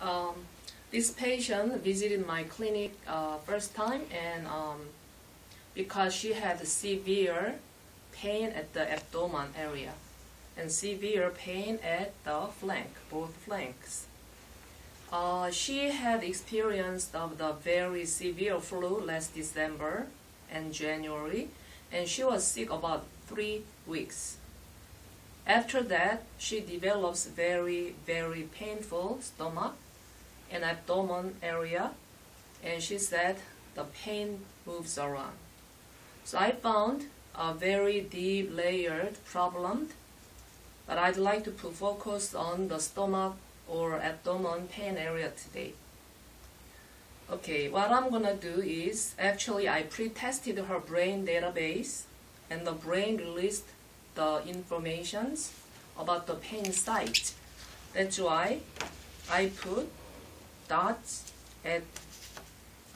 Um, this patient visited my clinic first time, and because she had severe pain at the abdomen area and severe pain at the flank, both flanks. She had experienced of the very severe flu last December and January, and she was sick about 3 weeks. After that, she develops very, very painful stomach and abdomen area, and she said the pain moves around. So I found a very deep layered problem, but I'd like to put focus on the stomach or abdomen pain area today. Okay, what I'm gonna do is, actually I pre-tested her brain database, and the brain released the informations about the pain site. That's why I put dots at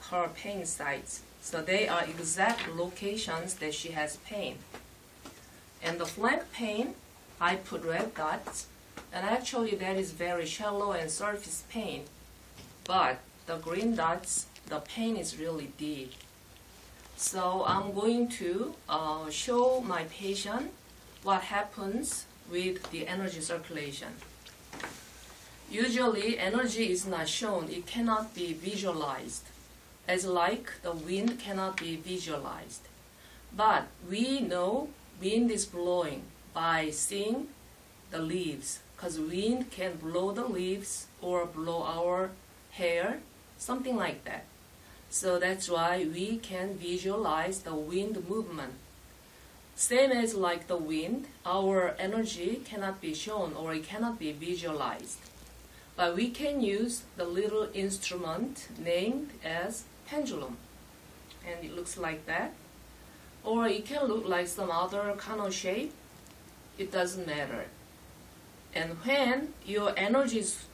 her pain sites. So they are exact locations that she has pain. And the flank pain, I put red dots, and actually that is very shallow and surface pain. But the green dots, the pain is really deep. So I'm going to show my patient what happens with the energy circulation. Usually energy is not shown, it cannot be visualized, as like the wind cannot be visualized. But we know wind is blowing by seeing the leaves, because wind can blow the leaves or blow our hair, something like that. So that's why we can visualize the wind movement. Same as like the wind, our energy cannot be shown or it cannot be visualized. But we can use the little instrument named as pendulum. And it looks like that. Or it can look like some other kind of shape. It doesn't matter. And when your energy is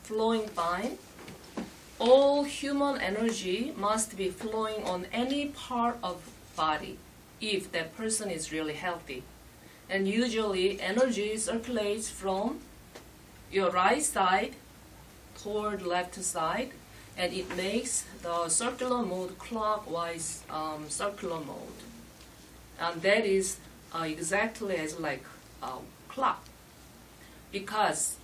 flowing fine, all human energy must be flowing on any part of body if that person is really healthy. And usually energy circulates from your right side toward left side, and it makes the circular mode clockwise circular mode. And that is exactly as like a clock. Because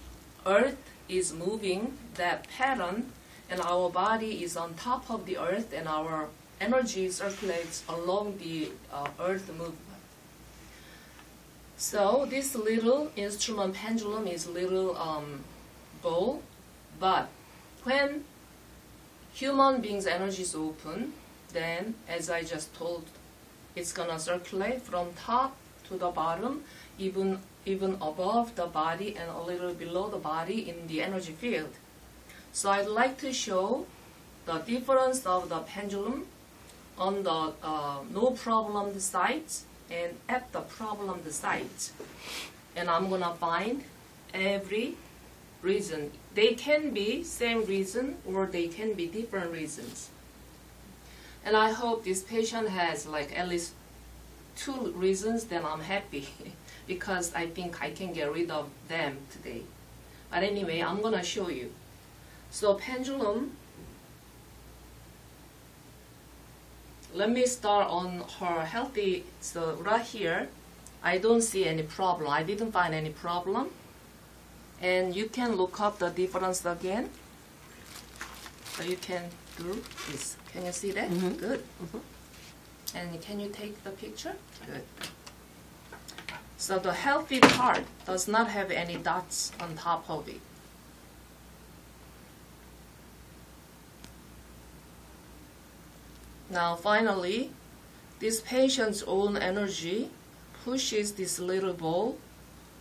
Earth is moving that pattern, and our body is on top of the Earth, and our energy circulates along the Earth movement. So this little instrument pendulum is little ball, but when human beings' energy is open, then as I just told, it's gonna circulate from top to the bottom, even above the body and a little below the body in the energy field. So I'd like to show the difference of the pendulum on the no problem sites and at the problem sites. And I'm gonna find every reason. They can be same reason or they can be different reasons. And I hope this patient has like at least 2 reasons, then I'm happy because I think I can get rid of them today. But anyway, I'm gonna show you. So pendulum, let me start on her healthy. So right here, I don't see any problem. I didn't find any problem. And you can look up the difference again. So you can do this. Can you see that? Mm-hmm. Good. Mm-hmm. And can you take the picture? Good. So the healthy part does not have any dots on top of it. Now finally, this patient's own energy pushes this little ball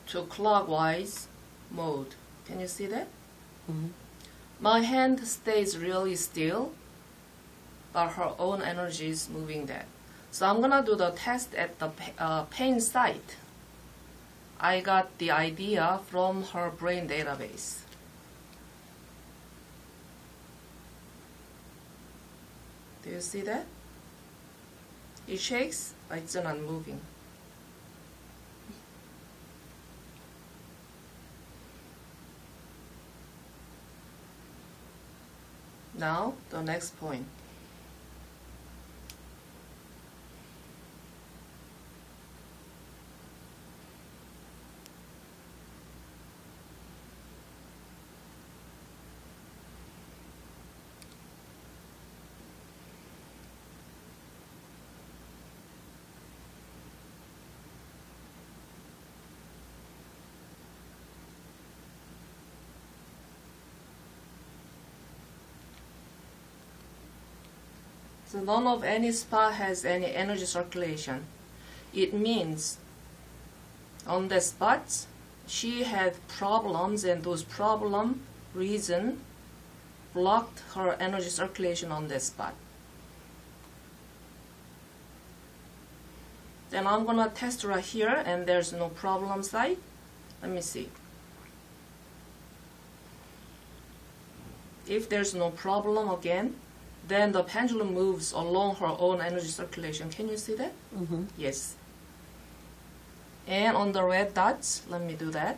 to clockwise mode. Can you see that? Mm-hmm. My hand stays really still, but her own energy is moving that. So I'm gonna do the test at the pain site. I got the idea from her brain database. Do you see that? It shakes, but it's not moving. Now, the next point. So none of any spot has any energy circulation. It means on the spots, she had problems, and those problem reason blocked her energy circulation on that spot. Then I'm gonna test right here, and there's no problem site. Let me see. If there's no problem again, then the pendulum moves along her own energy circulation. Can you see that? Mm-hmm. Yes. And on the red dots, let me do that.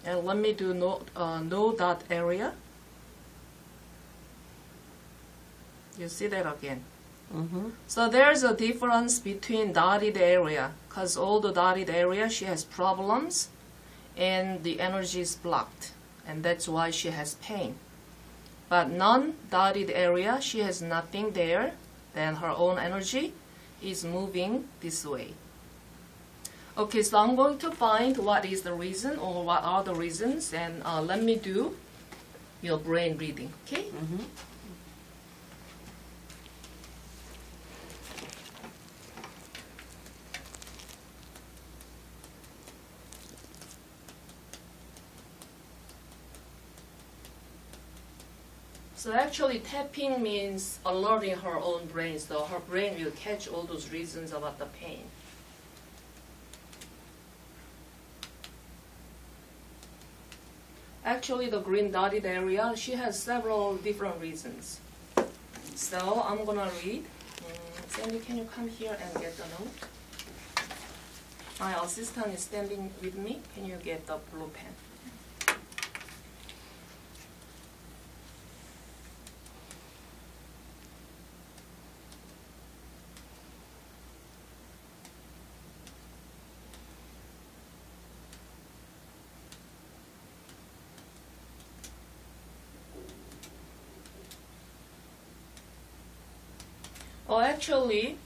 And let me do no dot area. You see that again. Mm-hmm. So there's a difference between dotted area, because all the dotted area she has problems and the energy is blocked, and that's why she has pain. But non-dotted area, she has nothing there, then her own energy is moving this way. Okay, so I'm going to find what is the reason or what are the reasons, and let me do your brain reading, okay? Mm-hmm. So actually tapping means alerting her own brain, so her brain will catch all those reasons about the pain. Actually the green dotted area, she has several different reasons. So I'm gonna read. Sandy, can you come here and get the note? My assistant is standing with me. Can you get the blue pen? Oh, actually,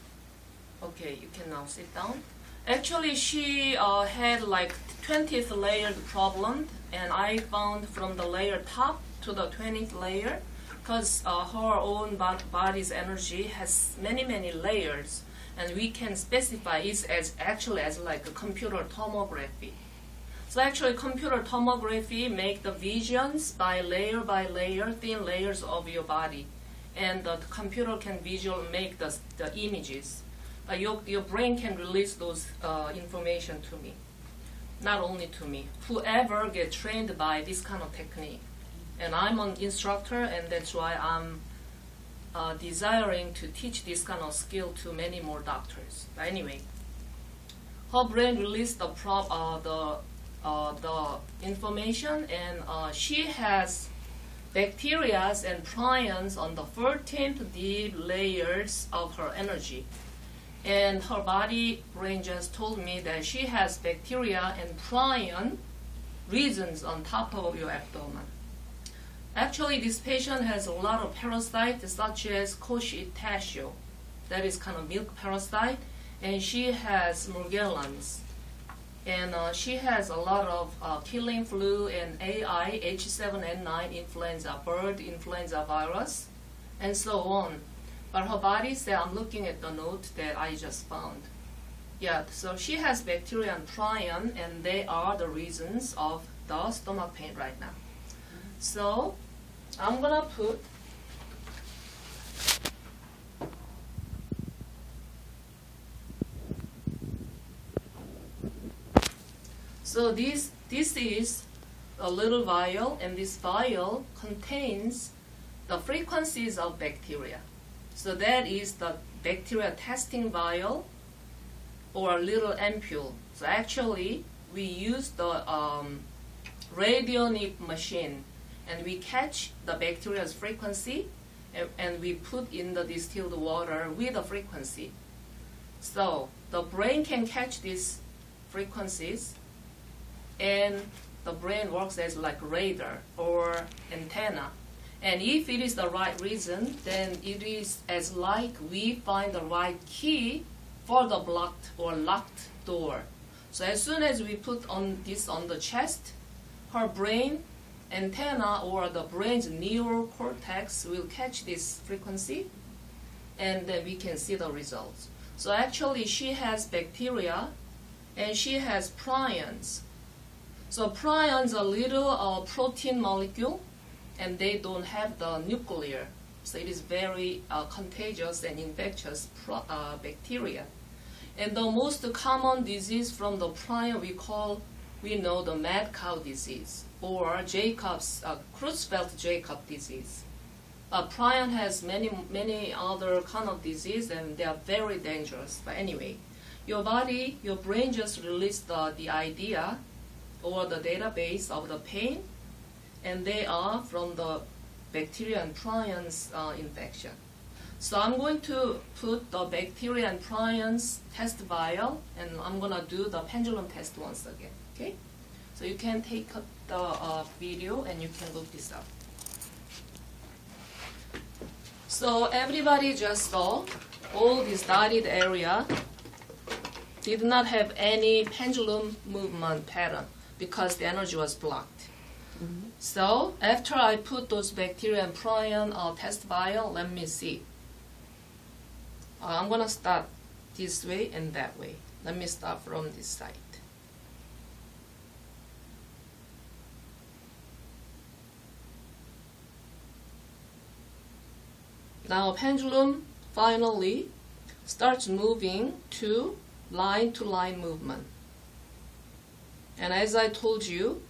okay, you can now sit down. Actually, she had like 20th layered problem, and I found from the layer top to the 20th layer, because her own body's energy has many layers, and we can specify it as actually as like a computer tomography. So actually, computer tomography make the visions by layer, thin layers of your body. And the computer can make the images. Your brain can release those information to me, not only to me. Whoever gets trained by this kind of technique. And I'm an instructor, and that's why I'm desiring to teach this kind of skill to many more doctors. But anyway, her brain released the information, and she has bacteria and prions on the 13th deep layers of her energy. And her body brain just told me that she has bacteria and prion regions on top of your abdomen. Actually, this patient has a lot of parasites such as Coshitaceo, that is kind of milk parasite, and she has Morgellons. And she has a lot of killing flu and AI, H7N9 influenza, bird influenza virus, and so on. But her body said, I'm looking at the note that I just found. Yeah, so she has bacteria and prion, and they are the reasons of the stomach pain right now. So I'm gonna put so this is a little vial, and this vial contains the frequencies of bacteria. So that is the bacteria testing vial or little ampule. So actually, we use the radionic machine, and we catch the bacteria's frequency, and we put in the distilled water with the frequency. So the brain can catch these frequencies, and the brain works as like radar or antenna. And if it is the right reason, then it is as like we find the right key for the blocked or locked door. So as soon as we put on this on the chest, her brain antenna or the brain's neural cortex will catch this frequency, and then we can see the results. So actually she has bacteria and she has prions. So prions are little protein molecule, and they don't have the nuclear. So it is very contagious and infectious bacteria. And the most common disease from the prion we know the mad cow disease, or Jacob's Creutzfeldt-Jakob disease. Prion has many other kind of disease, and they are very dangerous. But anyway, your brain just released the idea or the database of the pain, and they are from the bacteria and prions infection. So I'm going to put the bacteria and prions test vial, and I'm going to do the pendulum test once again. Okay? So you can take the video and you can look this up. So everybody just saw all this dotted area did not have any pendulum movement pattern because the energy was blocked. Mm-hmm. So after I put those bacteria and prion test vial, let me see. I'm going to start this way and that way. Let me start from this side. Now pendulum finally starts moving to line movement. And as I told you,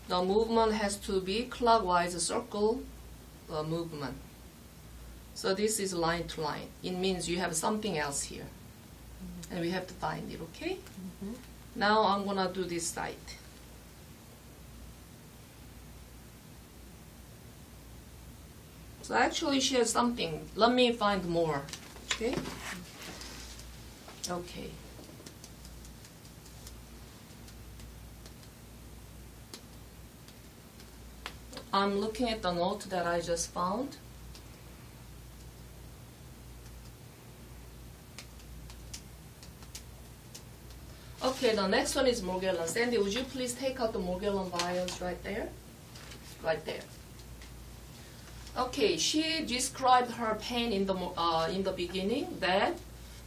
the movement has to be clockwise circle movement. So this is line to line. It means you have something else here. Mm-hmm. And we have to find it, okay? Mm-hmm. Now I'm going to do this side. So actually she has something. Let me find more, okay? Okay. I'm looking at the note that I just found. Okay, the next one is Morgellons. Sandy, would you please take out the Morgellon vials right there? Right there. Okay, she described her pain in the beginning that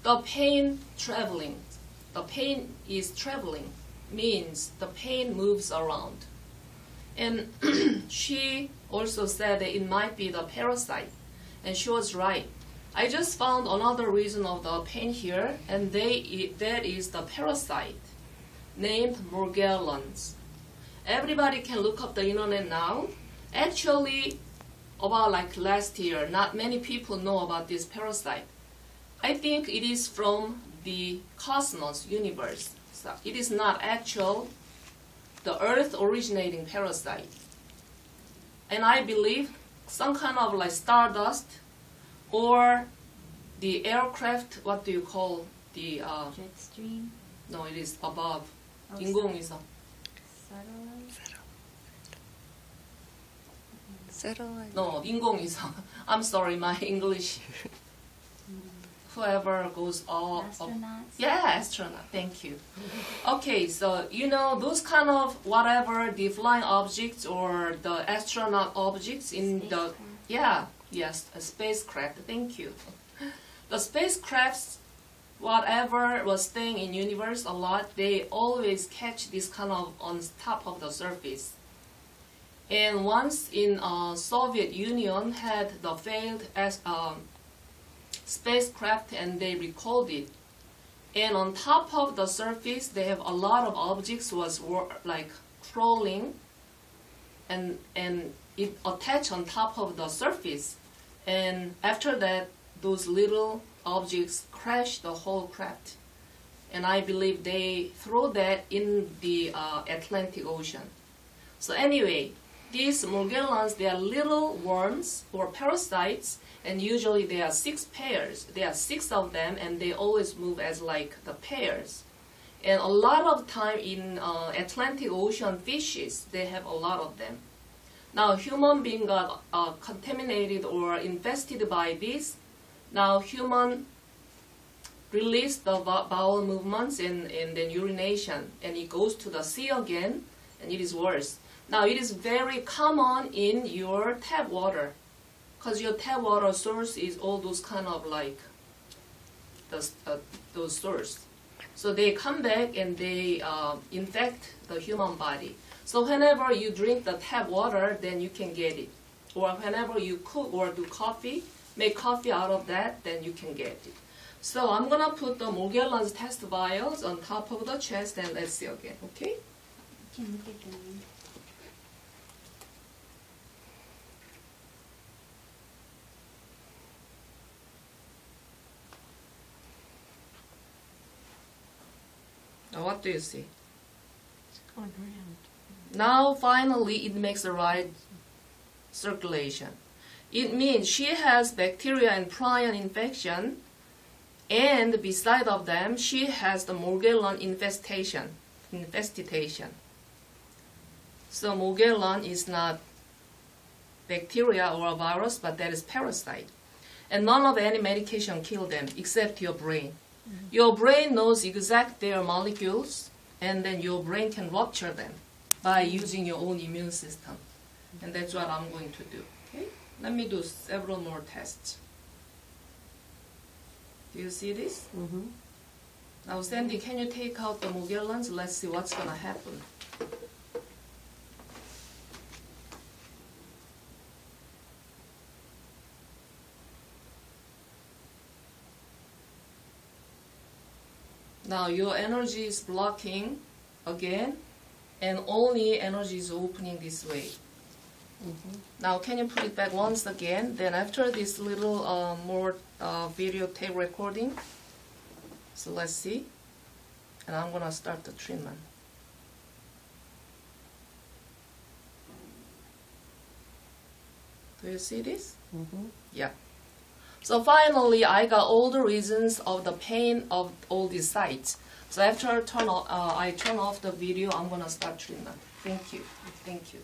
the pain traveling. The pain is traveling, means the pain moves around. And she also said that it might be the parasite, and she was right. I just found another reason of the pain here, and that is the parasite named Morgellons. Everybody can look up the internet now. Actually, about like last year, not many people know about this parasite. I think it is from the cosmos universe. So it is not actual, the Earth originating parasite. And I believe some kind of like stardust or the aircraft, what do you call the jet stream? No, it is above. Oh, 인공위성. Satellite. No, 인공위성. I'm sorry, my English. Whoever goes all Astronauts? Yeah, astronaut. Thank you. Okay, so you know those kind of whatever the flying objects or the astronaut objects in Spacecraft. a spacecraft. Thank you. The spacecrafts, whatever was staying in universe a lot, they always catch this kind of on top of the surface. And once in Soviet Union had the failed spacecraft, and they recalled it. And on top of the surface, they have a lot of objects was like crawling, and it attached on top of the surface. And after that, those little objects crash the whole craft. And I believe they throw that in the Atlantic Ocean. So anyway, these Morgellons, they are little worms or parasites, and usually there are 6 pairs. There are 6 of them, and they always move as like the pairs. And a lot of time in Atlantic Ocean fishes, they have a lot of them. Now human being got contaminated or infested by this. Now human release the bowel movements and then urination, and it goes to the sea again, and it is worse. Now it is very common in your tap water, because your tap water source is all those kind of like those source. So they come back and they infect the human body. So whenever you drink the tap water, then you can get it. Or whenever you cook or do coffee, make coffee out of that, then you can get it. So I'm going to put the Morgellons test vials on top of the chest, and let's see again, okay? Can look at them. Now what do you see? It's going around. Now finally it makes the right circulation. It means she has bacteria and prion infection, and beside of them she has the Morgellon infestation. So Morgellon is not bacteria or a virus, but that is parasite. And none of any medication kill them except your brain. Your brain knows exact their molecules, and then your brain can rupture them by using your own immune system. And that's what I'm going to do. Okay? Let me do several more tests. Do you see this? Mm-hmm. Now, Sandy, can you take out the Morgellons? Let's see what's going to happen. Now your energy is blocking again, and only energy is opening this way. Now can you put it back once again? Then after this little more video tape recording, so let's see, and I'm gonna start the treatment. Do you see this? Yeah. So finally, I got all the reasons of the pain of all these sites. So after I turn off the video, I'm gonna start treatment. Thank you. Thank you.